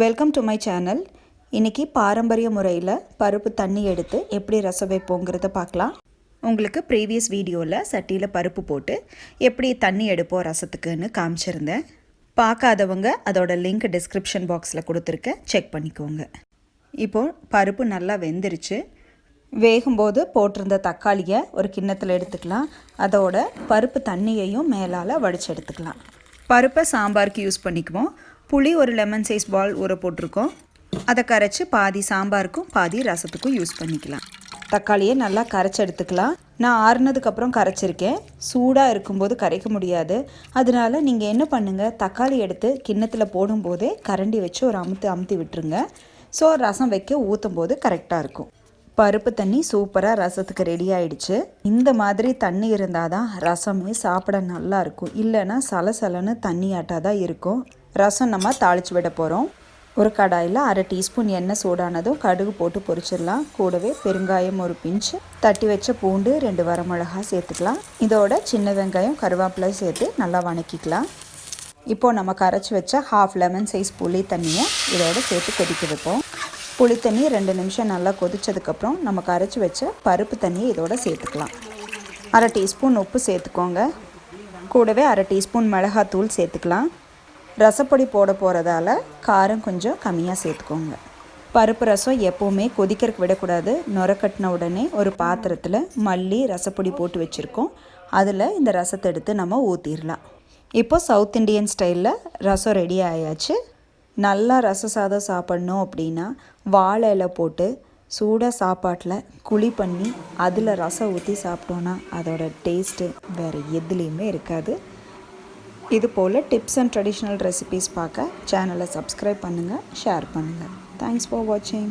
Welcome to my channel. இன்றைக்கி பாரம்பரிய முறையில் பருப்பு தண்ணி எடுத்து எப்படி ரசம் வைப்போங்கிறத பார்க்கலாம். உங்களுக்கு ப்ரீவியஸ் வீடியோவில் சட்டியில் பருப்பு போட்டு எப்படி தண்ணி எடுப்போம் ரசத்துக்குன்னு காமிச்சிருந்தேன். பார்க்காதவங்க அதோட லிங்க் டிஸ்கிரிப்ஷன் பாக்ஸில் கொடுத்துருக்கேன், செக் பண்ணிக்கோங்க. இப்போது பருப்பு நல்லா வெந்துருச்சு. வேகும்போது போட்டிருந்த தக்காளியை ஒரு கிண்ணத்தில் எடுத்துக்கலாம். அதோட பருப்பு தண்ணியையும் மேலால் வடித்து எடுத்துக்கலாம். பருப்பை சாம்பாருக்கு யூஸ் பண்ணிக்குவோம். புளி ஒரு லெமன் சைஸ் பால் ஊற போட்டிருக்கோம். அதை கரைச்சி பாதி சாம்பாருக்கும் பாதி ரசத்துக்கும் யூஸ் பண்ணிக்கலாம். தக்காளியை நல்லா கரைச்சி எடுத்துக்கலாம். நான் ஆறுனதுக்கப்புறம் கரைச்சிருக்கேன். சூடாக இருக்கும்போது கரைக்க முடியாது. அதனால நீங்கள் என்ன பண்ணுங்கள், தக்காளி எடுத்து கிண்ணத்தில் போடும்போதே கரண்டி வச்சு ஒரு அமுத்தி விட்டுருங்க. ஸோ ரசம் வைக்க ஊற்றும் போது கரெக்டாக இருக்கும். பருப்பு தண்ணி சூப்பராக ரசத்துக்கு ரெடி ஆகிடுச்சு. இந்த மாதிரி தண்ணி இருந்தால் தான் ரசமே சாப்பிட நல்லாயிருக்கும். இல்லைன்னா சலசலன்னு தண்ணியாட்டாக தான் இருக்கும். ரசம் நம்ம தாளித்து விட போகிறோம். ஒரு கடாயில் 1/2 டீஸ்பூன் எண்ணெய் சூடானதும் கடுகு போட்டு பொரிச்சிடலாம். கூடவே பெருங்காயம் ஒரு பிஞ்சு, தட்டி வச்ச பூண்டு 2 வரமிளகாய் சேர்த்துக்கலாம். இதோட சின்ன வெங்காயம் கருவேப்பிலை சேர்த்து நல்லா வணக்கிக்கலாம். இப்போது நம்ம கரைச்சி வச்ச 1/2 லெமன் சைஸ் புளி தண்ணியை இதோட சேர்த்து கொதிக்க வைப்போம். புளி தண்ணி 2 நிமிஷம் நல்லா கொதித்ததுக்கப்புறம் நம்ம கரைச்சி வச்ச பருப்பு தண்ணியை இதோட சேர்த்துக்கலாம். 1/2 டீஸ்பூன் உப்பு சேர்த்துக்கோங்க. கூடவே 1/2 டீஸ்பூன் மிளகாத்தூள் சேர்த்துக்கலாம். ரசப்பொடி போட போகிறதால காரம் கொஞ்சம் கம்மியாக சேர்த்துக்கோங்க. பருப்பு ரசம் எப்போவுமே கொதிக்கிறதுக்கு விடக்கூடாது. நுரக்கட்டின உடனே ஒரு பாத்திரத்தில் மல்லி ரசப்பொடி போட்டு வச்சுருக்கோம். அதில் இந்த ரசத்தை எடுத்து நம்ம ஊற்றிடலாம். இப்போ சவுத் இண்டியன் ஸ்டைலில் ரசம் ரெடி ஆயாச்சு. நல்லா ரச சாதம் சாப்பிட்ணும் அப்படின்னா வாழை இலை போட்டு சூடாக சாப்பாட்டில் குழி பண்ணி அதில் ரசம் ஊற்றி சாப்பிட்டோன்னா அதோட டேஸ்ட்டு வேறு எதுலேயுமே இருக்காது. இது போல் டிப்ஸ் அண்ட் ட்ரெடிஷ்னல் ரெசிபீஸ் பார்க்க சேனலை சப்ஸ்கிரைப் பண்ணுங்கள், ஷேர் பண்ணுங்கள். தேங்க்ஸ் ஃபார் வாட்சிங்.